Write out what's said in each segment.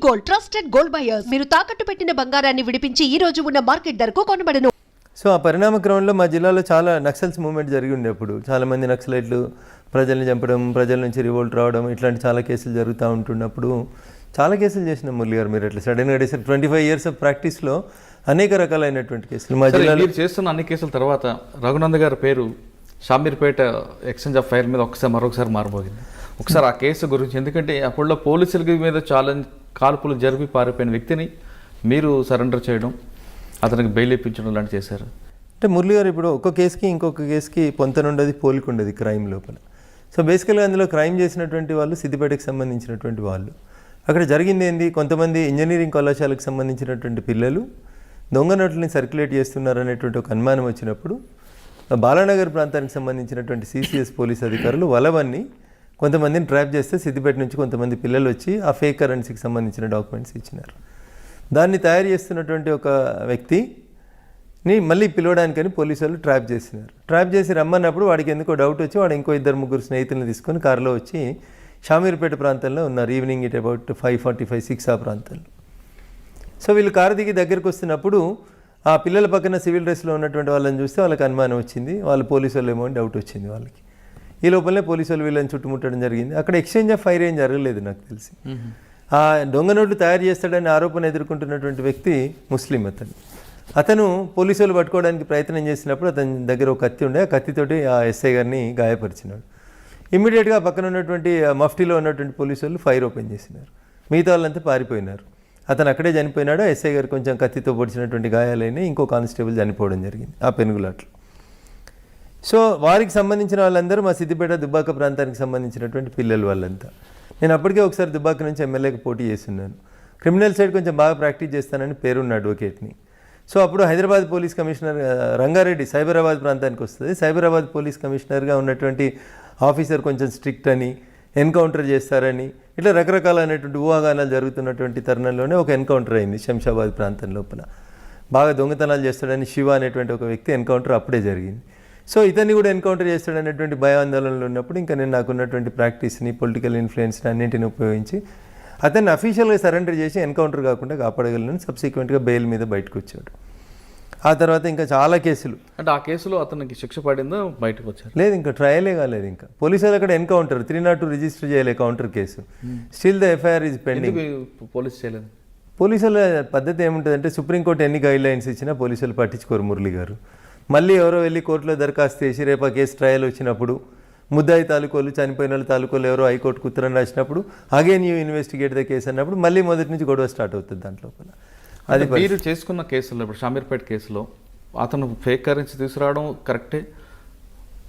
Gold trusted gold buyers మీరు తాకట్టు పెట్టిన బంగారాన్ని విడిపించి ఈ రోజు ఉన్న మార్కెట్ ధరకు కొనబడను. సో ఆ పరిణామ క్రమంలో మా జిల్లాలో చాలా నక్సల్స్ మూవ్మెంట్ జరిగి ఉండేప్పుడు చాలామంది నక్సలైట్లు ప్రజల్ని చంపడం, ప్రజల నుంచి రివోల్ట్ రావడం, ఇట్లాంటి చాలా కేసులు జరుగుతూ ఉంటున్నప్పుడు చాలా కేసులు చేసిన మురళి గారు మీరు అట్లా సడన్గా 25 years ఆఫ్ ప్రాక్టీస్లో అనేక రకాలైనటువంటి కేసులు మా జిల్లాలో చేస్తున్న అన్ని కేసుల తర్వాత రఘునంద్ గారి పేరు షామీర్పేట ఎక్స్చేంజ్ ఆఫ్ ఫైర్ మీద మరొకసారి మారబోగింది. ఒకసారి ఆ కేసు గురించి, ఎందుకంటే అప్పుడులో పోలీసుల మీద చాలా కాల్పులు జరిపి పారిపోయిన వ్యక్తిని మీరు సరెండర్ చేయడం, అతనికి బెయిల్ ఇప్పించడం లాంటి చేశారు. అంటే మురళి గారు ఇప్పుడు ఒక కేసుకి ఇంకొక కేసుకి పొంతనుండదు, పోలిక ఉండదు క్రైమ్ లోపల. సో బేసికల్గా అందులో క్రైమ్ చేసినటువంటి వాళ్ళు సిద్దిపేటకి సంబంధించినటువంటి వాళ్ళు. అక్కడ జరిగింది ఏంది, కొంతమంది ఇంజనీరింగ్ కళాశాలకు సంబంధించినటువంటి పిల్లలు దొంగ నోట్లని సర్క్యులేట్ చేస్తున్నారు అనేటువంటి ఒక అనుమానం వచ్చినప్పుడు బాలానగర్ ప్రాంతానికి సంబంధించినటువంటి సిసిఎస్ పోలీస్ అధికారులు వలవన్ని కొంతమందిని ట్రాప్ చేస్తే సిద్దిపేట నుంచి కొంతమంది పిల్లలు వచ్చి ఆ ఫేక్ కరెన్సీకి సంబంధించిన డాక్యుమెంట్స్ ఇచ్చినారు. దాన్ని తయారు చేస్తున్నటువంటి ఒక వ్యక్తిని మళ్ళీ పిలవడానికని పోలీసు వాళ్ళు ట్రాప్ చేసినారు. ట్రాప్ చేసి రమ్మన్నప్పుడు వాడికి ఎందుకో డౌట్ వచ్చి వాడు ఇంకో 2-3 స్నేహితులను తీసుకొని కారులో వచ్చి షామీర్పేట ప్రాంతంలో ఉన్నారు. ఈవినింగ్ ఇట్ అబౌట్ 5:45, 6 ఆ ప్రాంతంలో. సో వీళ్ళు కారు దిగి దగ్గరికి వస్తున్నప్పుడు ఆ పిల్లల పక్కన సివిల్ డ్రెస్లో ఉన్నటువంటి వాళ్ళని చూస్తే వాళ్ళకి అనుమానం వచ్చింది, వాళ్ళు పోలీసు వాళ్ళు ఏమో అని డౌట్ వచ్చింది వాళ్ళకి. ఈ లోపలనే పోలీసు వాళ్ళు వీళ్ళని చుట్టుముట్టడం జరిగింది. అక్కడ ఎక్స్చేంజ్ ఆఫ్ ఫైర్ ఏం జరగలేదు నాకు తెలిసి. ఆ దొంగ నోట్లు తయారు చేస్తాడని ఆరోపణ ఎదుర్కొంటున్నటువంటి వ్యక్తి ముస్లిం. అతను పోలీసు వాళ్ళు పట్టుకోవడానికి ప్రయత్నం చేసినప్పుడు అతని దగ్గర ఒక కత్తి ఉండే, ఆ కత్తితోటి ఆ ఎస్ఐ గారిని గాయపరిచినాడు. ఇమ్మీడియట్గా పక్కన ఉన్నటువంటి మఫ్టీలో ఉన్నటువంటి పోలీసు వాళ్ళు ఫైర్ ఓపెన్ చేసినారు. మిగతా వాళ్ళంతా పారిపోయినారు. అతను అక్కడే చనిపోయినాడు. ఎస్ఐ గారు కొంచెం కత్తితో పొడిచినటువంటి గాయాలైనా ఇంకో కానిస్టేబుల్ చనిపోవడం జరిగింది ఆ పెనుగులాట్లో. సో వారికి సంబంధించిన వాళ్ళందరూ మా సిద్దిపేట దుబ్బాక ప్రాంతానికి సంబంధించినటువంటి పిల్లలు వాళ్ళంతా. నేను అప్పటికే ఒకసారి దుబ్బాక నుంచి ఎమ్మెల్యేకి పోటీ చేస్తున్నాను. క్రిమినల్ సైడ్ కొంచెం బాగా ప్రాక్టీస్ చేస్తానని పేరున్న అడ్వకేట్ని. సో అప్పుడు హైదరాబాద్ పోలీస్ కమిషనర్ రంగారెడ్డి సైబరాబాద్ ప్రాంతానికి వస్తుంది. సైబరాబాద్ పోలీస్ కమిషనర్గా ఉన్నటువంటి ఆఫీసర్ కొంచెం స్ట్రిక్ట్ అని, ఎన్కౌంటర్ చేస్తారని, ఇట్లా రకరకాలైనటువంటి ఊహాగానాలు జరుగుతున్నటువంటి తరుణంలోనే ఒక ఎన్కౌంటర్ అయింది శంషాబాద్ ప్రాంతం లోపల. బాగా దొంగతనాలు చేస్తాడని శివ అనేటువంటి ఒక వ్యక్తి ఎన్కౌంటర్ అప్పుడే జరిగింది. సో ఇతన్ని కూడా ఎన్కౌంటర్ చేస్తాడనేటువంటి భయాందోళనలు ఉన్నప్పుడు ఇంకా నేను నాకున్నటువంటి ప్రాక్టీస్ని, పొలిటికల్ ఇన్ఫ్లుయెన్స్ని అన్నింటిని ఉపయోగించి అతన్ని అఫీషియల్గా సరెండర్ చేసి ఎన్కౌంటర్ కాకుండా కాపాడగలను. సబ్సిక్వెంట్గా బెయిల్ మీద బయటకు వచ్చాడు. ఆ తర్వాత ఇంకా చాలా కేసులు. అంటే ఆ కేసులో అతనికి శిక్ష పడిందో బయటకు వచ్చారు? లేదు, ఇంకా ట్రయలే కాలేదు. ఇంకా పోలీసులు అక్కడ ఎన్కౌంటర్ 302 రిజిస్టర్ చేయలే counter case. Still the FIR is pending. Police చేయలేదు. పోలీసుల పద్ధతి ఏముంటుందంటే సుప్రీంకోర్టు ఎన్ని గైడ్ లైన్స్ ఇచ్చినా పోలీసులు పట్టించుకోరు మురళి గారు. మళ్ళీ ఎవరో వెళ్ళి కోర్టులో దరఖాస్తు చేసి రేపు ఆ కేసు ట్రయల్ వచ్చినప్పుడు ముద్దాయి తాలూకోలు, చనిపోయిన వాళ్ళ తాలూకోలు ఎవరో హైకోర్టుకు ఉత్తరం రాసినప్పుడు again you investigate the case అన్నప్పుడు మళ్ళీ మొదటి నుంచి గొడవ స్టార్ట్ అవుతుంది దాంట్లో. అది మీరు చేసుకున్న కేసులో ఇప్పుడు షామీర్పేట కేసులో అతను ఫేక్ కరెన్సీ తీసుకురావడం కరెక్టే,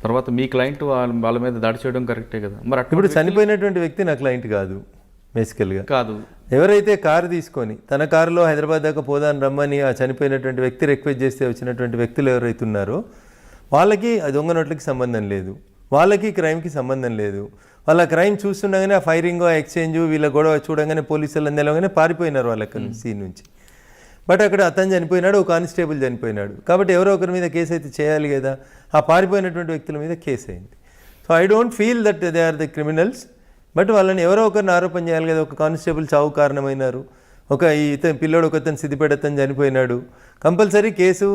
తర్వాత మీ క్లయింట్ వాళ్ళ మీద దాడి చేయడం కరెక్టే కదా. మరి ఇప్పుడు చనిపోయినటువంటి వ్యక్తి నా క్లయింట్ కాదు, బేసికల్గా కాదు. ఎవరైతే కారు తీసుకొని తన కారులో హైదరాబాద్ దాకా పోదాని రమ్మని ఆ చనిపోయినటువంటి వ్యక్తి రిక్వెస్ట్ చేస్తే వచ్చినటువంటి వ్యక్తులు ఎవరైతే ఉన్నారో వాళ్ళకి ఆ దొంగ నోట్లకి సంబంధం లేదు, వాళ్ళకి క్రైమ్కి సంబంధం లేదు. వాళ్ళ క్రైమ్ చూస్తుండగానే ఆ ఫైరింగ్, ఆ ఎక్స్చేంజ్, వీళ్ళ గొడవ చూడగానే పోలీసులు అందెలగానే పారిపోయినారు వాళ్ళకి సీన్ నుంచి. బట్ అక్కడ అతను చనిపోయినాడు, ఒక కానిస్టేబుల్ చనిపోయినాడు. కాబట్టి ఎవరో ఒకరి మీద కేసు అయితే చేయాలి కదా. ఆ పారిపోయినటువంటి వ్యక్తుల మీద కేసు అయింది. So I don't feel that they are the criminals. బట్ వాళ్ళని ఎవరో ఒకరిని ఆరోపణ చేయాలి కదా. ఒక కానిస్టేబుల్ చావు కారణమైనారు, ఒక ఇతను పిల్లోడు ఒకతను సిద్దిపేట అతను చనిపోయినాడు. కంపల్సరీ కేసు,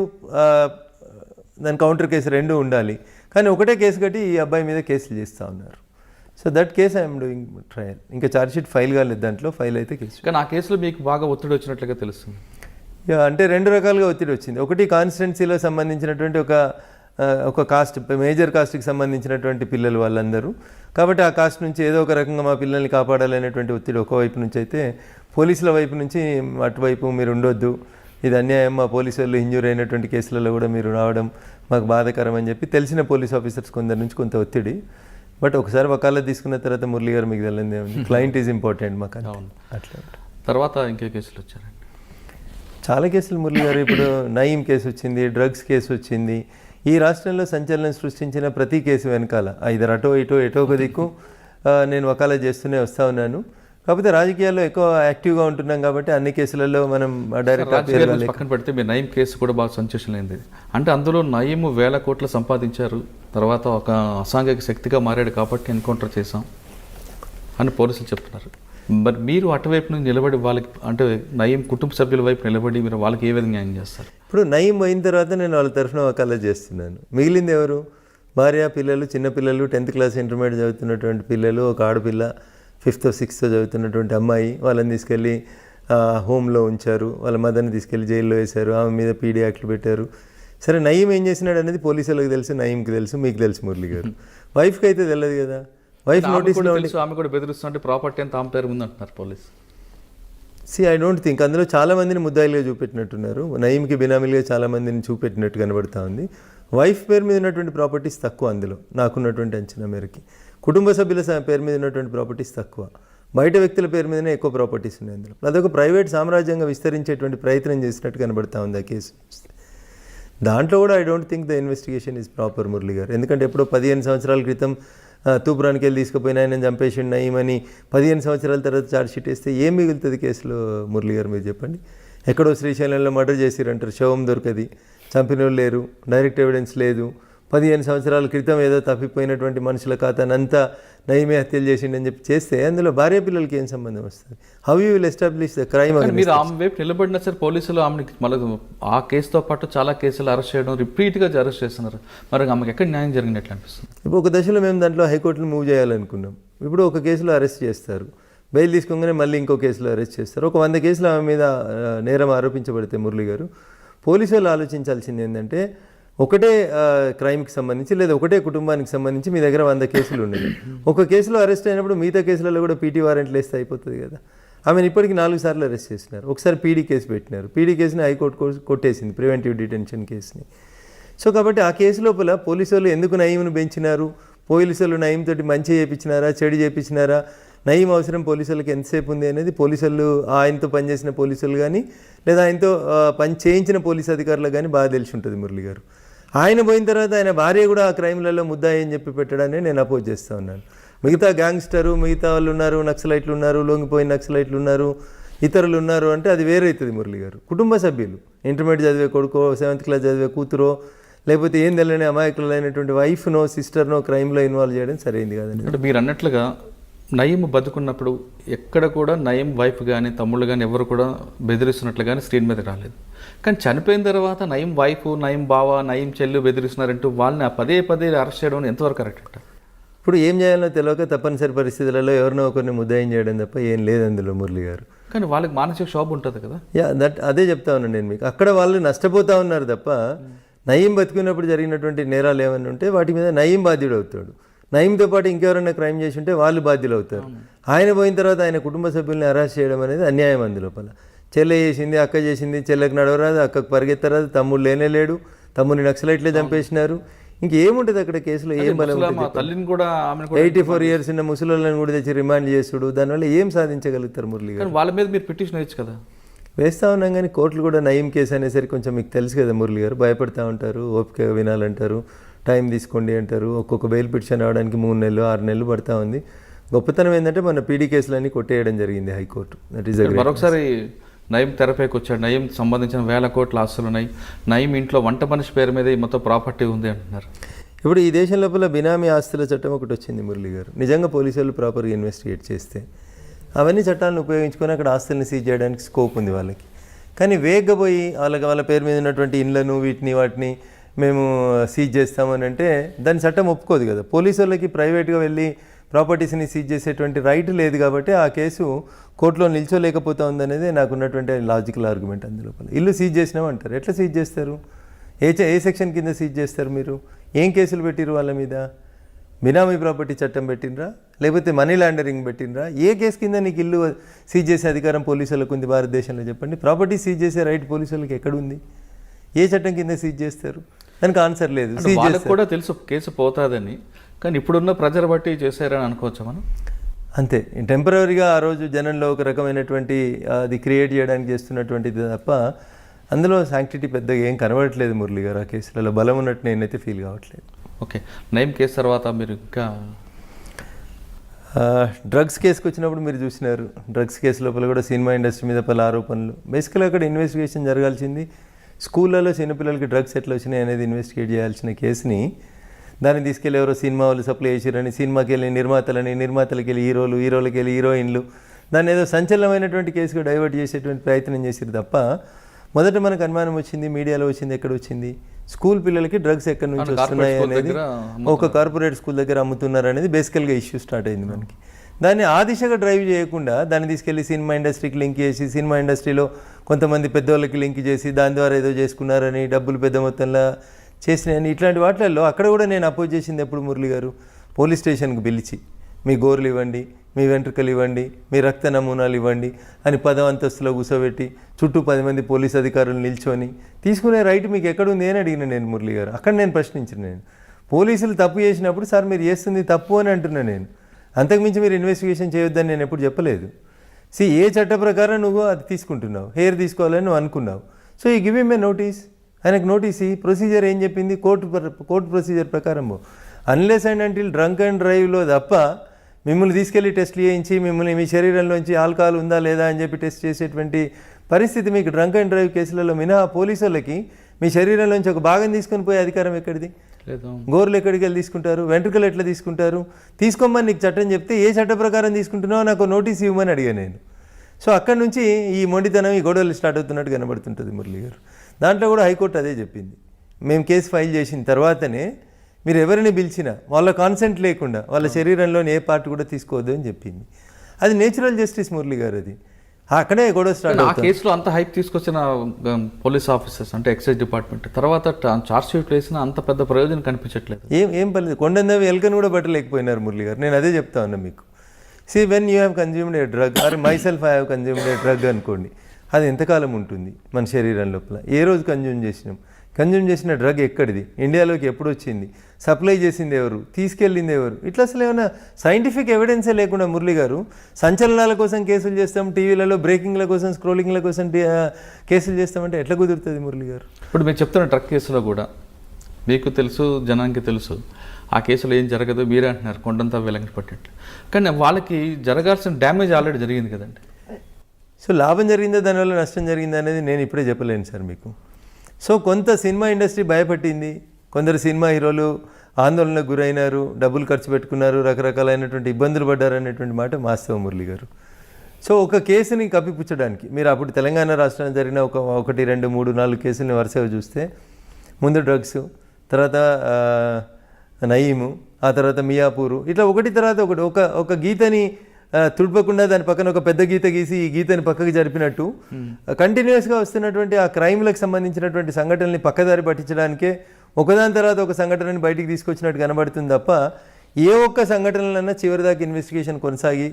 దాని కౌంటర్ కేసు 2 ఉండాలి. కానీ ఒకటే కేసు కట్టి ఈ అబ్బాయి మీద కేసులు చేస్తూ ఉన్నారు. So that case I'm doing trial. ఇంకా ఛార్జ్షీట్ ఫైల్ కాలేదు, దాంట్లో ఫైల్ అయితే కేసు. కానీ ఆ కేసులో మీకు బాగా ఒత్తిడి వచ్చినట్లుగా తెలుస్తుంది. అంటే 2 రకాలుగా ఒత్తిడి వచ్చింది. ఒకటి కాన్స్టిట్యున్సీలో సంబంధించినటువంటి ఒక కాస్ట్, మేజర్ కాస్ట్కి సంబంధించినటువంటి పిల్లలు వాళ్ళందరూ. కాబట్టి ఆ కాస్ట్ నుంచి ఏదో ఒక రకంగా మా పిల్లల్ని కాపాడాలనేటువంటి ఒత్తిడి ఒకవైపు నుంచి అయితే, పోలీసుల వైపు నుంచి అటువైపు మీరు ఉండొద్దు, ఇది అన్యాయం, మా పోలీసు వాళ్ళు ఇంజూర్ అయినటువంటి కేసులలో కూడా మీరు రావడం మాకు బాధాకరం అని చెప్పి తెలిసిన పోలీస్ ఆఫీసర్స్ కొందరి నుంచి కొంత ఒత్తిడి. బట్ ఒకసారి వకాలత్ తీసుకున్న తర్వాత మురళి గారు మీకు తెలియదే ఉంది, క్లయింట్ ఈజ్ ఇంపార్టెంట్ మాకు. అట్లా తర్వాత ఇంకే కేసులు వచ్చారండి? చాలా కేసులు మురళి గారు. ఇప్పుడు నయీం కేసు వచ్చింది, డ్రగ్స్ కేసు వచ్చింది. ఈ రాష్ట్రంలో సంచలనం సృష్టించిన ప్రతి కేసు వెనకాల ఐదర్ అటో ఇటో ఎటో ఒక దిక్కు నేను వకాలత్ చేస్తూనే వస్తూ ఉన్నాను. కాకపోతే రాజకీయాల్లో ఎక్కువ యాక్టివ్గా ఉంటున్నాం కాబట్టి అన్ని కేసులలో మనం డైరెక్ట్గా పక్కన పెడితే మీ నయీం కేసు కూడా బాగా సెన్సేషన్ అయింది. అంటే అందులో నయీం 1000 కోట్లు సంపాదించారు, తర్వాత ఒక అసాంఘిక శక్తిగా మారాడు కాబట్టి ఎన్కౌంటర్ చేశాం అని పోలీసులు చెప్తున్నారు. మరి మీరు అటువైపు నుంచి నిలబడి వాళ్ళకి అంటే నయం కుటుంబ సభ్యుల వైపు నిలబడి మీరు వాళ్ళకి ఏ విధంగా న్యాయం చేస్తారు? ఇప్పుడు నయం అయిన తర్వాత నేను వాళ్ళ తరఫున వకాలత్ చేస్తున్నాను. మిగిలింది ఎవరు? భార్య, పిల్లలు, చిన్నపిల్లలు, 10th క్లాస్ ఇంటర్మీడియట్ చదువుతున్నటువంటి పిల్లలు, ఒక ఆడపిల్ల 5th 6th చదువుతున్నటువంటి అమ్మాయి. వాళ్ళని తీసుకెళ్ళి హోమ్లో ఉంచారు, వాళ్ళ మదర్ని తీసుకెళ్ళి జైల్లో వేశారు, ఆమె మీద పీడీ యాక్ట్లు పెట్టారు. సరే, నయీం ఏం చేసినాడు అనేది పోలీసులకు తెలుసు, నయీంకి తెలుసు, మీకు తెలుసు మురళి గారు. వైఫ్కి అయితే తెలియదు కదా. వైఫ్ నోటీస్లో ఆమె కూడా బెదిరిస్తుంటే ప్రాపర్టీ అంతా ఆమె పేరు ఉందంటున్నారు పోలీసు. ఐ డోంట్ థింక్ అందులో చాలామందిని ముద్దాయిలుగా చూపెట్టినట్టున్నారు. నయీంకి బినామీలుగా చాలామందిని చూపెట్టినట్టు కనబడుతూ ఉంది. వైఫ్ పేరు మీద ఉన్నటువంటి ప్రాపర్టీస్ తక్కువ, అందులో నాకున్నటువంటి అంచనా మేరకి. కుటుంబ సభ్యుల పేరు మీద ఉన్నటువంటి ప్రాపర్టీస్ తక్కువ, బయట వ్యక్తుల పేరు మీదనే ఎక్కువ ప్రాపర్టీస్ ఉన్నాయి అందులో. అదొక ప్రైవేట్ సామ్రాజ్యంగా విస్తరించేటువంటి ప్రయత్నం చేసినట్టు కనబడతా ఉంది ఆ కేసు. దాంట్లో కూడా I don't think the investigation is proper Murali గారు. ఎందుకంటే ఎప్పుడో 15 సంవత్సరాల క్రితం తూపురానికి వెళ్ళి తీసుకుపోయిన ఆయన చంపేసిండు నయీమని 15 సంవత్సరాల తర్వాత ఛార్జ్షీట్ వేస్తే ఏం మిగులుతుంది కేసులో మురళి గారు? మీరు చెప్పండి. ఎక్కడో శ్రీశైలంలో మర్డర్ చేసిరంటారు, శవం దొరకది, చంపిన వాళ్ళు లేరు, డైరెక్ట్ ఎవిడెన్స్ లేదు. 15 సంవత్సరాల క్రితం ఏదో తప్పిపోయినటువంటి మనుషుల ఖాతానంతా నయీమే హత్యలు చేసిండని చెప్పి చేస్తే అందులో భార్య పిల్లలకి ఏం సంబంధం వస్తుంది? How you will establish the crime? మీరు ఆమె వైపు నిలబడినా సరే పోలీసులు ఆమెకి మళ్ళీ ఆ కేసుతో పాటు చాలా కేసులు అరెస్ట్ చేయడం, రిపీట్గా అరెస్ట్ చేస్తున్నారు. మరి ఆమెకి ఎక్కడ న్యాయం జరిగినట్లు అనిపిస్తుంది? ఇప్పుడు ఒక దశలో మేము దాంట్లో హైకోర్టును మూవ్ చేయాలనుకున్నాం. ఇప్పుడు ఒక కేసులో అరెస్ట్ చేస్తారు, బెయిల్ తీసుకోగానే మళ్ళీ ఇంకో కేసులో అరెస్ట్ చేస్తారు. ఒక 100 కేసులు ఆమె మీద నేరం ఆరోపించబడితే మురళి గారు, పోలీసు వాళ్ళు ఆలోచించాల్సింది ఏంటంటే, ఒకటే క్రైమ్కి సంబంధించి లేదా ఒకటే కుటుంబానికి సంబంధించి మీ దగ్గర 100 కేసులు ఉన్నాయి. ఒక కేసులో అరెస్ట్ అయినప్పుడు మిగతా కేసులలో కూడా పీటీ వారెంట్లు వేస్తే అయిపోతుంది కదా. ఆమెను ఇప్పటికి 4 సార్లు అరెస్ట్ చేసినారు. ఒకసారి పీడీ కేసు పెట్టినారు, పీడీ కేసుని హైకోర్టు కొట్టేసింది, ప్రివెంటివ్ డిటెన్షన్ కేసుని. సో కాబట్టి ఆ కేసు లోపల పోలీసు వాళ్ళు ఎందుకు నయీంను పెంచినారు, పోలీసు వాళ్ళు నయీం తోటి మంచి చేయించినారా, చెడు చేయించినారా, నయీం అవసరం పోలీసులకు ఎంతసేపు ఉంది అనేది పోలీసులు, ఆయనతో పనిచేసిన పోలీసులు కానీ లేదా ఆయనతో పని చేయించిన పోలీసు అధికారులకు కానీ బాగా తెలిసి ఉంటుంది మురళి గారు. ఆయన పోయిన తర్వాత ఆయన భార్య కూడా ఆ క్రైమ్లలో ముద్దాయి అని చెప్పి పెట్టడాన్ని నేను అపోజ్ చేస్తూ ఉన్నాను. మిగతా గ్యాంగ్స్టరు, మిగతా వాళ్ళు ఉన్నారు, నక్సలైట్లు ఉన్నారు, లొంగిపోయిన నక్సలైట్లు ఉన్నారు, ఇతరులు ఉన్నారు అంటే అది వేరే అవుతుంది మురళి గారు. కుటుంబ సభ్యులు, ఇంటర్మీడియట్ చదివే కొడుకో, 7th క్లాస్ చదివే కూతురో, లేకపోతే ఏం తెలియని అమాయకులైనటువంటి వైఫ్నో సిస్టర్నో క్రైమ్లో ఇన్వాల్వ్ చేయడం సరైంది కాదండి. అంటే మీరు అన్నట్లుగా నయీం బతుకున్నప్పుడు ఎక్కడ కూడా నయీం వైఫ్ కానీ తమ్ముళ్ళు కానీ ఎవరు కూడా బెదిరిస్తున్నట్లు కానీ స్క్రీన్ మీద రాలేదు. కానీ చనిపోయిన తర్వాత నయీం వైఫ్, నయీం బావ, నయీం చెల్లు బెదిరిస్తున్నారంటూ వాళ్ళని పదే పదే అరెస్ట్ చేయడం ఎంతవరకు కరెక్ట్ అంట? ఇప్పుడు ఏం చేయాలో తెలియక తప్పనిసరి పరిస్థితులలో ఎవరినో ఒకరిని ముద్దాయం చేయడం తప్ప ఏం లేదు అందులో మురళి గారు. కానీ వాళ్ళకి మానసిక క్షోభ ఉంటుంది కదా. అదే చెప్తా ఉన్నాను నేను మీకు. అక్కడ వాళ్ళు నష్టపోతూ ఉన్నారు తప్ప నయీం బతుకున్నప్పుడు జరిగినటువంటి నేరాలు ఏమైనా ఉంటే వాటి మీద నయీం బాధ్యుడు అవుతాడు. నయీంతో పాటు ఇంకెవరైనా క్రైమ్ చేసి ఉంటే వాళ్ళు బాధ్యులు అవుతారు. ఆయన పోయిన తర్వాత ఆయన కుటుంబ సభ్యుల్ని అరెస్ట్ చేయడం అనేది అన్యాయం. అందులోపల చెల్లె చేసింది, అక్క చేసింది, చెల్లెకి నడవరాదు, అక్కకు పరిగెత్తరాదు, తమ్ముడు లేనే లేడు, తమ్ముడిని నక్సలైట్లే చంపేసినారు. ఇంకేముంటుంది అక్కడ కేసులో? ఏం బలం? 84 years ఉన్న ముసలిని కూడా తెచ్చి రిమాండ్ చేసుడు, దానివల్ల ఏం సాధించగలుగుతారు మురళి గారు? వాళ్ళ మీద మీరు పిటిషన్ వేయచ్చు కదా. వేస్తూ ఉన్నాం కానీ కోర్టులు కూడా నయీం కేసు అనేసరికి కొంచెం మీకు తెలుసు కదా మురళి గారు, భయపడతా ఉంటారు, ఓపిక వినాలంటారు, టైం తీసుకోండి అంటారు. ఒక్కొక్క బెయిల్ పిటిషన్ రావడానికి 3 నెలలు 6 నెలలు పడతా ఉంది. గొప్పతనం ఏంటంటే మన పీడీ కేసులన్నీ కొట్టేయడం జరిగింది హైకోర్టు. దట్ ఈస్ మరొకసారి నయీం తెరపైకి వచ్చాడు. నయీం సంబంధించిన 1000 కోట్ల ఆస్తులు ఉన్నాయి. నయీం ఇంట్లో వంట మనిషి పేరు మీద మొత్తం ప్రాపర్టీ ఉంది అంటున్నారు. ఇప్పుడు ఈ దేశం లోపల బినామీ ఆస్తుల చట్టం ఒకటి వచ్చింది మురళి గారు. నిజంగా పోలీసు వాళ్ళు ప్రాపర్గా ఇన్వెస్టిగేట్ చేస్తే అవన్నీ చట్టాలను ఉపయోగించుకొని అక్కడ ఆస్తుల్ని సీజ్ చేయడానికి స్కోప్ ఉంది వాళ్ళకి. కానీ వేగంగా పోయి వాళ్ళ పేరు మీద ఉన్నటువంటి ఇండ్లను వాటిని మేము సీజ్ చేస్తామని అంటే దాని చట్టం ఒప్పుకోదు కదా. పోలీసు వాళ్ళకి ప్రైవేట్గా వెళ్ళి ప్రాపర్టీస్ని సీజ్ చేసేటువంటి రైట్ లేదు కాబట్టి ఆ కేసు కోర్టులో నిల్చోలేకపోతా ఉందనేది నాకు ఉన్నటువంటి లాజికల్ ఆర్గ్యుమెంట్. అందులోపల ఇల్లు సీజ్ చేసినామంటారు, ఎట్లా సీజ్ చేస్తారు? ఏ సెక్షన్ కింద సీజ్ చేస్తారు? మీరు ఏం కేసులు పెట్టిరు వాళ్ళ మీద? బినామీ ప్రాపర్టీ చట్టం పెట్టినరా, లేకపోతే మనీ లాండరింగ్ పెట్టినరా? ఏ కేసు కింద నీకు ఇల్లు సీజ్ చేసే అధికారం పోలీసులకు ఉంది భారతదేశంలో? చెప్పండి. ప్రాపర్టీ సీజ్ చేసే రైట్ పోలీసులకు ఎక్కడుంది? ఏ చట్టం కింద సీజ్ చేస్తారు? దానికి ఆన్సర్ లేదు. వాళ్ళకి కూడా తెలుసు కేసు పోతాదని, కానీ ఇప్పుడున్న ప్రజలు బట్టి చేశారని అనుకోవచ్చా మనం? అంతే. టెంపరీగా ఆ రోజు జనంలో ఒక రకమైనటువంటి అది క్రియేట్ చేయడానికి చేస్తున్నటువంటిది తప్ప అందులో శాంక్టిటీ పెద్దగా ఏం కనబడట్లేదు మురళి గారు. ఆ కేసులలో బలం ఉన్నట్టు నేనైతే ఫీల్ కావట్లేదు. ఓకే, నయీం కేసు తర్వాత మీరు ఇంకా డ్రగ్స్ కేసుకు వచ్చినప్పుడు మీరు చూసినారు. డ్రగ్స్ కేసు లోపల కూడా సినిమా ఇండస్ట్రీ మీద పలు ఆరోపణలు. బేసికల్గా అక్కడ ఇన్వెస్టిగేషన్ జరగాల్సింది స్కూళ్ళలో చిన్నపిల్లలకి డ్రగ్స్ ఎట్లా వచ్చినాయి అనేది ఇన్వెస్టిగేట్ చేయాల్సిన కేసుని దాన్ని తీసుకెళ్ళి ఎవరో సినిమా వాళ్ళు సప్లై చేసిరని, సినిమాకి వెళ్ళి నిర్మాతలకి వెళ్ళి హీరోలకి వెళ్ళి హీరోయిన్లు, దాన్ని ఏదో సంచలనమైనటువంటి కేసుగా డైవర్ట్ చేసేటువంటి ప్రయత్నం చేసారు తప్ప మొదట మనకు అనుమానం వచ్చింది, మీడియాలో వచ్చింది, ఎక్కడ వచ్చింది, స్కూల్ పిల్లలకి డ్రగ్స్ ఎక్కడి నుంచి వస్తున్నాయి అనేది, ఒక కార్పొరేట్ స్కూల్ దగ్గర అమ్ముతున్నారు అనేది బేసికల్గా ఇష్యూ స్టార్ట్ అయింది మనకి. దాన్ని ఆ దిశగా డ్రైవ్ చేయకుండా దాన్ని తీసుకెళ్లి సినిమా ఇండస్ట్రీకి లింక్ చేసి, సినిమా ఇండస్ట్రీలో కొంతమంది పెద్దవాళ్ళకి లింక్ చేసి దాని ద్వారా ఏదో చేసుకున్నారని, డబ్బులు పెద్ద మొత్తంలో చేసినాయని, ఇట్లాంటి వాటిల్లో అక్కడ కూడా నేను అపోజ్ చేసింది ఎప్పుడు మురళి గారు, పోలీస్ స్టేషన్కి పిలిచి మీ గోర్లు ఇవ్వండి, మీ వెంట్రుకలు ఇవ్వండి, మీ రక్త నమూనాలు ఇవ్వండి అని 10వ అంతస్తులో కూర్చోబెట్టి చుట్టూ 10 మంది పోలీస్ అధికారులు నిల్చొని తీసుకునే రైట్ మీకు ఎక్కడుంది అని అడిగిన నేను మురళి గారు. అక్కడ నేను ప్రశ్నించిన, నేను పోలీసులు తప్పు చేసినప్పుడు సార్ మీరు చేస్తుంది తప్పు అని అంటున్నా నేను, అంతకుమించి మీరు ఇన్వెస్టిగేషన్ చేయొద్దని నేను ఎప్పుడు చెప్పలేదు. ఏ చట్ట ప్రకారం నువ్వు అది తీసుకుంటున్నావు, హెయిర్ తీసుకోవాలని నువ్వు అనుకున్నావు, సో ఈ గివ్ హిమ్ ఏ నోటీస్, ఆయనకు నోటీస్ ఈ ప్రొసీజర్ ఏం చెప్పింది, కోర్టు ప్రొసీజర్ ప్రకారం unless and until drunk and డ్రైవ్లో తప్ప మిమ్మల్ని తీసుకెళ్లి టెస్ట్లు చేయించి మిమ్మల్ని మీ శరీరంలోంచి ఆల్కహాల్ ఉందా లేదా అని చెప్పి టెస్ట్ చేసేటువంటి పరిస్థితి మీకు డ్రంక్ అండ్ డ్రైవ్ కేసులలో మినహా పోలీసు వాళ్ళకి మీ శరీరంలోంచి ఒక భాగం తీసుకొని పోయే అధికారం ఎక్కడిది? గోర్లు ఎక్కడికి వెళ్ళి తీసుకుంటారు, వెంట్రుకలు ఎట్లా తీసుకుంటారు? తీసుకోమని నీకు చట్టం చెప్తే ఏ చట్ట ప్రకారం తీసుకుంటున్నావో నాకు నోటీస్ ఇవ్వమని అడిగాను నేను. సో అక్కడి నుంచి ఈ మొండితనం, ఈ గొడవలు స్టార్ట్ అవుతున్నట్టు కనబడుతుంటుంది మురళి గారు. దాంట్లో కూడా హైకోర్టు అదే చెప్పింది, మేము కేసు ఫైల్ చేసిన తర్వాతనే మీరు ఎవరిని పిలిచినా వాళ్ళ కాన్సెంట్ లేకుండా వాళ్ళ శరీరంలోని ఏ పార్ట్ కూడా తీసుకోవద్దు అని చెప్పింది. అది నేచురల్ జస్టిస్ మురళి గారు. అది అక్కడే గొడవ స్టార్ట్ ఆ కేసులో అంత హైప్ తీసుకొచ్చిన పోలీస్ ఆఫీసర్స్ అంటే ఎక్సైజ్ డిపార్ట్మెంట్ తర్వాత చార్జ్ షీట్ వేసిన అంత పెద్ద ప్రయోజనం కనిపించట్లేదు. ఏం పర్లేదు, కొండందవి ఎలుకను కూడా పట్టలేకపోయినారు మురళి గారు. నేను అదే చెప్తా ఉన్నా మీకు. When you have consumed a drug or myself I have consumed a drug అనుకోండి, అది ఎంతకాలం ఉంటుంది మన శరీరం లోపల, ఏ రోజు కన్జ్యూమ్ చేసిన డ్రగ్ ఎక్కడిది, ఇండియాలోకి ఎప్పుడు వచ్చింది, సప్లై చేసింది ఎవరు, తీసుకెళ్ళింది ఎవరు, ఇట్లా అసలు ఏమైనా సైంటిఫిక్ ఎవిడెన్సే లేకుండా మురళి గారు సంచలనాల కోసం కేసులు చేస్తాం, టీవీలలో బ్రేకింగ్ల కోసం, స్క్రోలింగ్ల కోసం కేసులు చేస్తామంటే ఎట్లా కుదురుతుంది మురళి గారు? ఇప్పుడు మీరు చెప్తున్న ట్రక్ కేసులో కూడా మీకు తెలుసు, జనానికి తెలుసు ఆ కేసులో ఏం జరగదు, మీరే అంటున్నారు కొండంతా వెలంగి పట్టినట్లు, కానీ వాళ్ళకి జరగాల్సిన డ్యామేజ్ ఆల్రెడీ జరిగింది కదండి. సో లాభం జరిగిందా దానివల్ల నష్టం జరిగిందా అనేది నేను ఇప్పుడే చెప్పలేను సార్ మీకు. సో కొంత సినిమా ఇండస్ట్రీ భయపట్టింది, కొందరు సినిమా హీరోలు ఆందోళనకు గురైనారు, డబ్బులు ఖర్చు పెట్టుకున్నారు, రకరకాలైనటువంటి ఇబ్బందులు పడ్డారు అనేటువంటి మాట వాస్తవం మురళి గారు. సో ఒక కేసుని కప్పిపుచ్చడానికి మీరు అప్పుడు తెలంగాణ రాష్ట్రంలో జరిగిన 1, 2, 3, 4 కేసుల్ని వరుసగా చూస్తే ముందు డ్రగ్స్, తర్వాత నయీము, ఆ తర్వాత మియాపూరు, ఇట్లా ఒకటి తర్వాత ఒకటి ఒక గీతని తుడపకుండా దాని పక్కన ఒక పెద్ద గీత గీసి ఈ గీతని పక్కకి జరిపినట్టు కంటిన్యూస్గా వస్తున్నటువంటి ఆ క్రైమ్లకు సంబంధించినటువంటి సంఘటనల్ని పక్కదారి పట్టించడానికే ఒకదాని తర్వాత ఒక సంఘటనని బయటికి తీసుకొచ్చినట్టు కనబడుతుంది తప్ప ఏ ఒక్క సంఘటనలన్నా చివరిదాకా ఇన్వెస్టిగేషన్ కొనసాగి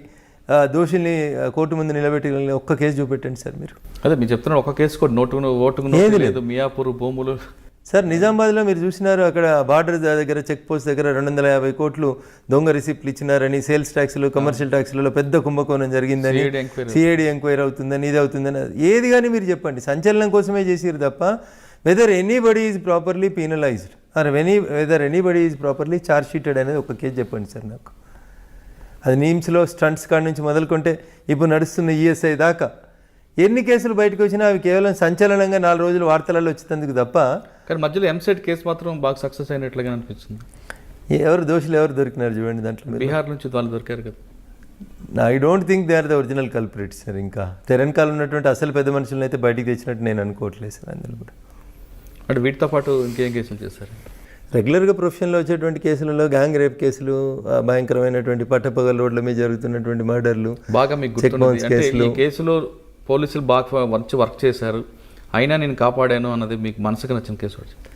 దోషుల్ని కోర్టు ముందు నిలబెట్టి ఒక్క కేసు చూపెట్టండి సార్ మీరు. అదే మీరు చెప్తున్నారు ఒక కేసు కూడా ఓటుకు లేదు, మియాపూర్ భూములు సార్. నిజామాబాద్లో మీరు చూసినారు, అక్కడ బార్డర్ దగ్గర చెక్ పోస్ట్ దగ్గర 250 కోట్లు దొంగ రిసిప్ట్లు ఇచ్చినారని, సేల్స్ ట్యాక్స్లు, కమర్షియల్ ట్యాక్స్లలో పెద్ద కుంభకోణం జరిగిందని, సిఐడి ఎంక్వైరీ అవుతుందని, ఇది అవుతుందని, ఏది కానీ మీరు చెప్పండి, సంచలనం కోసమే చేసిరు తప్ప whether anybody is properly penalized or whether anybody is properly charge sheeted అనేది ఒక కేసు చెప్పండి సార్ నాకు. అది నీమ్స్లో స్టంట్స్ కాడి నుంచి మొదలుకుంటే ఇప్పుడు నడుస్తున్న ఈఎస్ఐ దాకా ఎన్ని కేసులు బయటకు వచ్చినా అవి కేవలం సంచలనంగా 4 రోజులు వార్తలలో వచ్చేందుకు తప్ప. కానీ మధ్యలో ఎంసెట్ కేసు మాత్రం బాగా సక్సెస్ అయినట్లుగా అనిపిస్తుంది. ఎవరు దోషులు ఎవరు దొరికినారు చూడండి దాంట్లో. బీహార్ నుంచి వాళ్ళు దొరికారు కదా. I don't think they are the original culprits sir. ఇంకా తెలంగాణ ఉన్నటువంటి అసలు పెద్ద మనుషులను అయితే బయటికి తెచ్చినట్టు నేను అనుకోవట్లేదు సార్. అందులో కూడా అంటే వీటితో పాటు ఇంకేం కేసులు చేస్తారు? రెగ్యులర్గా ప్రొఫెషన్లో వచ్చేటువంటి కేసులలో గ్యాంగ్ రేప్ కేసులు, భయంకరమైనటువంటి పట్టపగల రోడ్ల మీద జరుగుతున్నటువంటి మర్డర్లు, బాగా మీకు గుర్తున్నది కేసులో పోలీసులు బాగా వర్క్ చేశారు, అయినా నేను కాపాడాను అన్నది మీకు మనసుకు నచ్చిన కేసు వచ్చింది.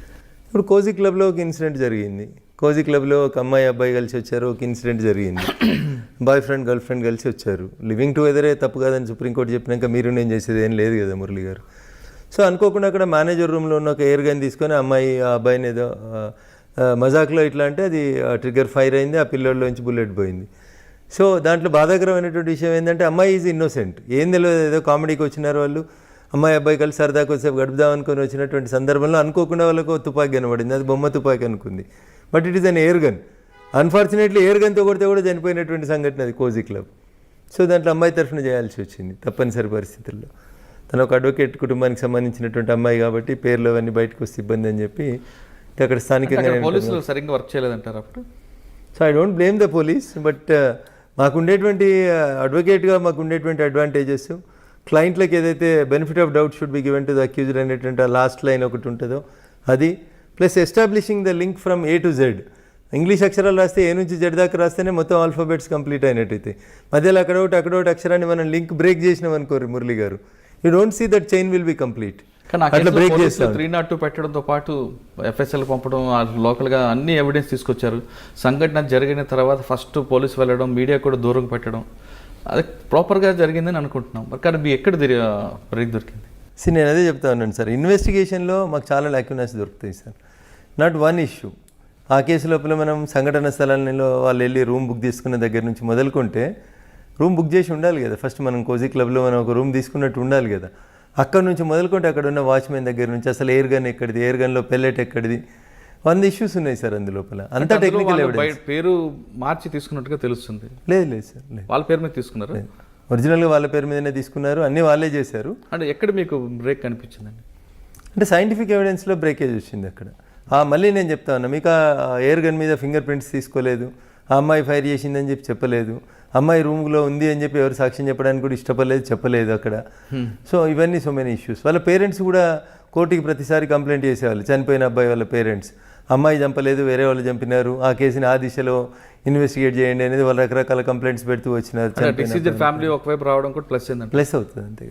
ఇప్పుడు కోజీ క్లబ్లో ఒక ఇన్సిడెంట్ జరిగింది. కోజీ క్లబ్లో ఒక అమ్మాయి అబ్బాయి కలిసి వచ్చారు, ఒక ఇన్సిడెంట్ జరిగింది. బాయ్ ఫ్రెండ్ గర్ల్ ఫ్రెండ్ కలిసి వచ్చారు. లివింగ్ టుగెదరే తప్పు కాదని సుప్రీంకోర్టు చెప్పినాక మీరు నేను చేసేది ఏం లేదు కదా మురళి గారు. సో అనుకోకుండా అక్కడ మేనేజర్ రూమ్లో ఉన్న ఒక ఎయిర్ గన్ తీసుకొని అమ్మాయి ఆ అబ్బాయిని ఏదో మజాక్లో ఇట్లా అంటే అది ట్రిగ్గర్ ఫైర్ అయింది, ఆ పిల్లోడ్లోంచి బుల్లెట్ పోయింది. సో దాంట్లో బాధాకరమైనటువంటి విషయం ఏంటంటే అమ్మాయి ఈజ్ ఇన్నోసెంట్, ఏం తెలియదు, ఏదో కామెడీకి వచ్చినారు వాళ్ళు, అమ్మాయి అబ్బాయి కలిసి సరదాకి వచ్చేపు గడుపుదాం అనుకొని వచ్చినటువంటి సందర్భంలో అనుకోకుండా వాళ్ళకు తుపాకీ కనబడింది. అది బొమ్మ తుపాకీ అనుకుంది, but it is an air gun. Unfortunately air గన్తో కొడితే కూడా చనిపోయినటువంటి సంఘటన అది కోజీ క్లబ్. సో దాంట్లో అమ్మాయి తరఫున చేయాల్సి వచ్చింది తప్పనిసరి పరిస్థితుల్లో. తను ఒక అడ్వకేట్ కుటుంబానికి సంబంధించినటువంటి అమ్మాయి కాబట్టి పేర్లు అవన్నీ బయటకు వస్తే ఇబ్బంది అని చెప్పి అక్కడ స్థానికంగా పోలీసులు సరిగ్గా వర్క్ చేయలేదంటారు అప్పుడు. So I don't blame the police, but మాకుండేటువంటి అడ్వకేట్గా మాకుండేటువంటి అడ్వాంటేజెస్, క్లయింట్లకు ఏదైతే benefit of doubt should be given to the accused అనేటువంటి ఆ లాస్ట్ లైన్ ఒకటి ఉంటుందో అది, plus establishing the link from A to Z. English అక్షరాలు రాస్తే A నుంచి Z దాకా రాస్తేనే మొత్తం ఆల్ఫాబెట్స్ కంప్లీట్ అయినట్టయితే, మధ్యలో అక్కడొకటి అక్షరాన్ని మనం లింక్ బ్రేక్ చేసినాం అనుకోరు మురళి గారు, you don't see that chain will be complete. అట్లా బ్రేక్ చేస్తాం. 302 పెట్టడంతో పాటు FSL పంపడం, లోకల్గా అన్ని ఎవిడెన్స్ తీసుకొచ్చారు. సంఘటన జరిగిన తర్వాత ఫస్ట్ పోలీసు వెళ్ళడం, మీడియా కూడా దూరం పెట్టడం, అది ప్రాపర్గా జరిగిందని అనుకుంటున్నాం. మరి కానీ మీ ఎక్కడ బ్రేక్ దొరికింది? నేను అదే చెప్తా ఉన్నాను సార్, ఇన్వెస్టిగేషన్లో మాకు చాలా లాక్యునస్ దొరుకుతాయి సార్. Not one issue. ఆ కేసు లోపల మనం సంఘటన స్థలాల్లో వాళ్ళు వెళ్ళి రూమ్ బుక్ తీసుకున్న దగ్గర నుంచి మొదలుకుంటే, రూమ్ బుక్ చేసి ఉండాలి కదా ఫస్ట్, మనం కోజీ క్లబ్లో మనం ఒక రూమ్ తీసుకున్నట్టు ఉండాలి కదా. అక్కడ నుంచి మొదలుకుంటే అక్కడ ఉన్న వాచ్మెన్ దగ్గర నుంచి అసలు ఎయిర్ గన్ ఎక్కడిది, ఎయిర్ గన్లో పెల్లెట్ ఎక్కడిది, 100 ఇష్యూస్ ఉన్నాయి సార్ అందులోపల. అంతా టెక్నికల్ ఎవిడెన్స్. పేరు మార్చి తీసుకున్నట్టుగా తెలుస్తుంది. లేదు సార్, లేదు, వాళ్ళ పేరు మీద తీసుకున్నారు. ఒరిజినల్గా వాళ్ళ పేరు మీదనే తీసుకున్నారు, అన్నీ వాళ్ళే చేశారు. అంటే ఎక్కడ మీకు బ్రేక్ కనిపించిందండి? అంటే సైంటిఫిక్ ఎవిడెన్స్లో బ్రేకేజ్ వచ్చింది అక్కడ. మళ్ళీ నేను చెప్తా ఉన్నా, మీకు ఆ ఎయిర్ గన్ మీద ఫింగర్ ప్రింట్స్ తీసుకోలేదు, ఆ అమ్మాయి ఫైర్ చేసిందని చెప్పి చెప్పలేదు, అమ్మాయి రూమ్లో ఉంది అని చెప్పి ఎవరు సాక్ష్యం చెప్పడానికి కూడా చెప్పలేదు అక్కడ. సో ఇవన్నీ సో మెనీ ఇష్యూస్. వాళ్ళ పేరెంట్స్ కూడా కోర్టుకి ప్రతిసారి కంప్లైంట్ చేసేవాళ్ళు, చనిపోయిన అబ్బాయి వాళ్ళ పేరెంట్స్, అమ్మాయి చంపలేదు వేరే వాళ్ళు చంపినారు, ఆ కేసుని ఆ దిశలో ఇన్వెస్టిగేట్ చేయండి అనేది వాళ్ళు రకరకాల కంప్లైంట్స్ పెడుతూ వచ్చినారు. ఫ్యామిలీ ఒకవైపు రావడం కూడా ప్లస్ అవుతుంది అంతే.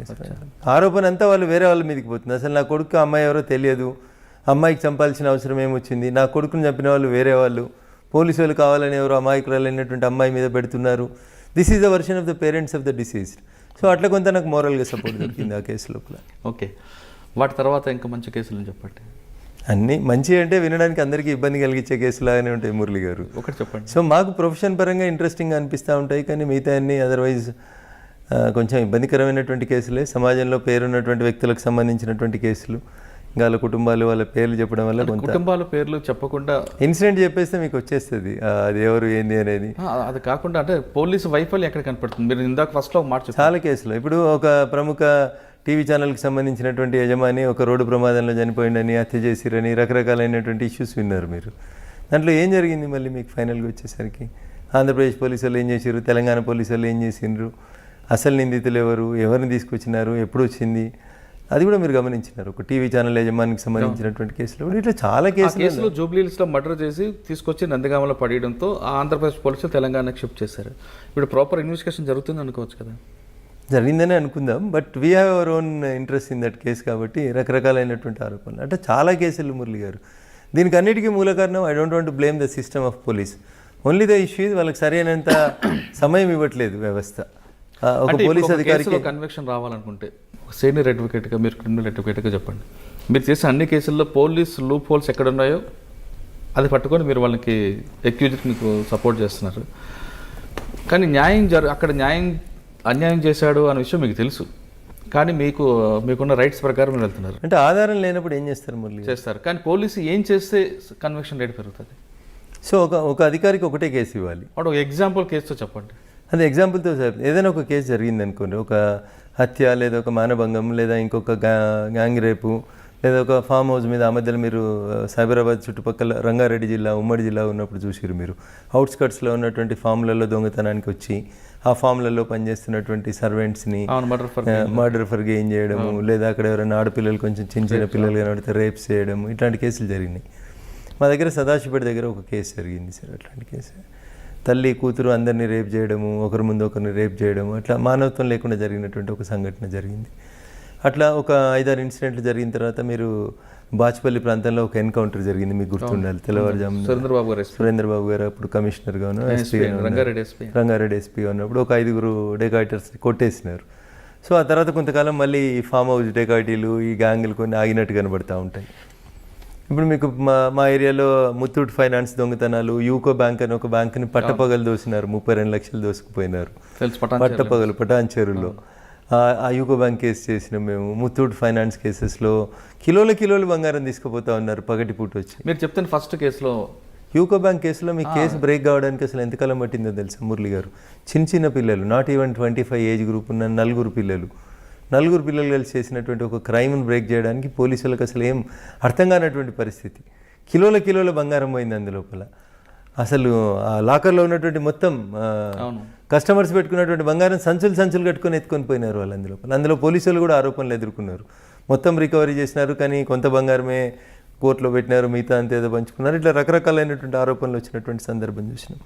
ఆరోపణ అంతా వాళ్ళు వేరే వాళ్ళ మీదకి పోతుంది. అసలు నా కొడుకు అమ్మాయి ఎవరో తెలియదు, అమ్మాయికి చంపాల్సిన అవసరం ఏమొచ్చింది, నా కొడుకుని చంపిన వాళ్ళు వేరే వాళ్ళు, పోలీసు వాళ్ళు కావాలని ఎవరు అమాయకురాలైనటువంటి అమ్మాయి మీద పెడుతున్నారు. This is the version of the parents of the diseased. So అట్లా కొంత నాకు మోరల్గా సపోర్ట్ దొరికింది ఆ కేసు లోపల. ఓకే, వాటి తర్వాత ఇంకా మంచి కేసులు చెప్పండి. అన్నీ మంచి అంటే వినడానికి అందరికీ ఇబ్బంది కలిగించే కేసులాగానే ఉంటాయి మురళి గారు. ఒకటి చెప్పండి. సో మాకు ప్రొఫెషన్ పరంగా ఇంట్రెస్టింగ్ అనిపిస్తూ ఉంటాయి, కానీ మిగతా అన్నీ అదర్వైజ్ కొంచెం ఇబ్బందికరమైనటువంటి కేసులే. సమాజంలో పేరున్నటువంటి వ్యక్తులకు సంబంధించినటువంటి కేసులు, ఇంకా వాళ్ళ కుటుంబాలు వాళ్ళ పేర్లు చెప్పడం వల్ల కొంత కుటుంబాల పేర్లు చెప్పకుండా ఇన్సిడెంట్ చెప్పేస్తే మీకు వచ్చేస్తుంది అది ఎవరు ఏంది అనేది. అది కాకుండా అంటే పోలీసు వైఫల్యం ఎక్కడ కనపడుతుంది? మీరు ఇందాక ఫస్ట్లో మాట చాలా కేసులు. ఇప్పుడు ఒక ప్రముఖ టీవీ ఛానల్కి సంబంధించినటువంటి యజమాని ఒక రోడ్డు ప్రమాదంలో చనిపోయిందని, హత్య చేసిరని రకరకాలైనటువంటి ఇష్యూస్ విన్నారు మీరు. దాంట్లో ఏం జరిగింది మళ్ళీ మీకు ఫైనల్గా వచ్చేసరికి? ఆంధ్రప్రదేశ్ పోలీసు వాళ్ళు ఏం చేసారు, తెలంగాణ పోలీసు వాళ్ళు ఏం చేసిండ్రు, అసలు నిందితులు ఎవరు, ఎవరిని తీసుకొచ్చినారు, ఎప్పుడు వచ్చింది, అది కూడా మీరు గమనించినారు. ఒక టీవీ ఛానల్ యజమానికి సంబంధించినటువంటి కేసులో ఇట్లా చాలా కేసులు. జూబ్లీహిల్స్లో మర్డర్ చేసి తీసుకొచ్చి నందిగామలో పడేయడంతో ఆంధ్రప్రదేశ్ పోలీసులు తెలంగాణకు షిఫ్ట్ చేశారు. ఇప్పుడు ప్రాపర్ ఇన్వెస్టిగేషన్ జరుగుతుంది అనుకోవచ్చు కదా? జరిగిందని అనుకుందాం, but we have our own interest in that case కాబట్టి రకరకాలైనటువంటి ఆరోపణలు అంటే చాలా కేసులు మురళి గారు. దీనికి అన్నిటికీ మూల కారణం I don't want to blame the system of police, only the issue వాళ్ళకి సరైనంత సమయం ఇవ్వట్లేదు వ్యవస్థ. ఒక పోలీస్ అధికారికి కన్విక్షన్ రావాలనుకుంటే సీనియర్ అడ్వకేట్గా, మీరు క్రిమినల్ అడ్వకేట్గా చెప్పండి, మీరు చేసే అన్ని కేసుల్లో పోలీస్ లూప్ హోల్స్ ఎక్కడ ఉన్నాయో అది పట్టుకొని మీరు వాళ్ళకి అక్యూజ్కి మీకు సపోర్ట్ చేస్తున్నారు. కానీ అక్కడ అన్యాయం చేశాడు అనే విషయం మీకు తెలుసు, కానీ మీకున్న రైట్స్ ప్రకారం మీరు వెళ్తున్నారు. అంటే ఆధారం లేనప్పుడు ఏం చేస్తారు మురళి? చేస్తారు, కానీ పోలీసు ఏం చేస్తే కన్విక్షన్ రేట్ పెరుగుతుంది? సో ఒక అధికారికి ఒకటే కేసు ఇవ్వాలి. ఒక ఎగ్జాంపుల్ కేసుతో చెప్పండి. అదే ఎగ్జాంపుల్తో ఏదైనా ఒక కేసు జరిగింది అనుకోండి, ఒక హత్య లేదా ఒక మానభంగం లేదా ఇంకొక గ్యాంగ్ రేపు లేదా ఒక ఫామ్ హౌస్ మీద ఆ మధ్యలో మీరు సైబరాబాద్ చుట్టుపక్కల రంగారెడ్డి జిల్లా, ఉమ్మడి జిల్లా ఉన్నప్పుడు చూసిరు మీరు, అవుట్స్కట్స్లో ఉన్నటువంటి ఫామ్లలో దొంగతనానికి వచ్చి ఆ ఫామ్లలో పనిచేస్తున్నటువంటి సర్వెంట్స్ని మర్డర్ ఫర్ గెయిన్ చేయడము, లేదా అక్కడ ఎవరైనా ఆడపిల్లలు కొంచెం చిన్న పిల్లలు కనబడితే రేప్స్ చేయడము, ఇట్లాంటి కేసులు జరిగినాయి. మా దగ్గర సదాశివపేట దగ్గర ఒక కేసు జరిగింది సార్. అట్లాంటి కేసు తల్లి కూతురు అందరినీ రేప్ చేయడము, ఒకరి ముందు ఒకరిని రేప్ చేయడము, అట్లా మానవత్వం లేకుండా జరిగినటువంటి ఒక సంఘటన జరిగింది. అట్లా ఒక 5-6 ఇన్సిడెంట్లు జరిగిన తర్వాత మీరు బాచ్పల్లి ప్రాంతంలో ఒక ఎన్కౌంటర్ జరిగింది, మీకు గుర్తుండాలి. తెల్లవారుజాము సురేంద్రబాబు గారు అప్పుడు కమిషనర్గాను, రంగారెడ్డి ఎస్పీగా ఉన్నప్పుడు ఒక 5 డెకాయిటర్స్ని కొట్టేసినారు. సో ఆ తర్వాత కొంతకాలం మళ్ళీ ఈ ఫామ్ హౌస్ డెకాయిటీలు, ఈ గ్యాంగులు కొన్ని ఆగినట్టు కనబడుతూ ఉంటాయి. ఇప్పుడు మీకు మా ఏరియాలో ముత్తూట్ ఫైనాన్స్ దొంగతనాలు, యూకో బ్యాంక్ అని ఒక బ్యాంక్ని పట్టపగలు దోసినారు, 32 లక్షలు దోసుకుపోయినారు పట్టపగలు పటాన్చేరులో. ఆ యూకో బ్యాంక్ కేసు చేసినాం మేము. ముత్తూట్ ఫైనాన్స్ కేసెస్లో కిలోలు బంగారం తీసుకుపోతా ఉన్నారు పగటిపూట వచ్చి. మీరు చెప్తాను ఫస్ట్ కేసులో యూకో బ్యాంక్ కేసులో మీ కేసు బ్రేక్ కావడానికి అసలు ఎంతకాలం పట్టిందో తెలుసా మురళి గారు? చిన్న పిల్లలు, నాట్ ఈవెన్ 25 ఏజ్ గ్రూప్ ఉన్న 4 పిల్లలు కలిసి చేసినటువంటి ఒక క్రైమ్ను బ్రేక్ చేయడానికి పోలీసులకు అసలు ఏం అర్థం కానటువంటి పరిస్థితి. కిలోల బంగారం పోయింది అందులోపల. అసలు ఆ లాకర్లో ఉన్నటువంటి మొత్తం అవును. కస్టమర్స్ పెట్టుకున్నటువంటి బంగారం సంచులు కట్టుకొని ఎత్తుకొని పోయినారు వాళ్ళు. అందులో పోలీసులు కూడా ఆరోపణలు ఎదుర్కొన్నారు. మొత్తం రికవరీ చేసినారు, కానీ కొంత బంగారమే కోర్టులో పెట్టినారు, మిగతా అంతా ఏదో పంచుకున్నారు. ఇట్లా రకరకాలైనటువంటి ఆరోపణలు వచ్చినటువంటి సందర్భం చూసినాం.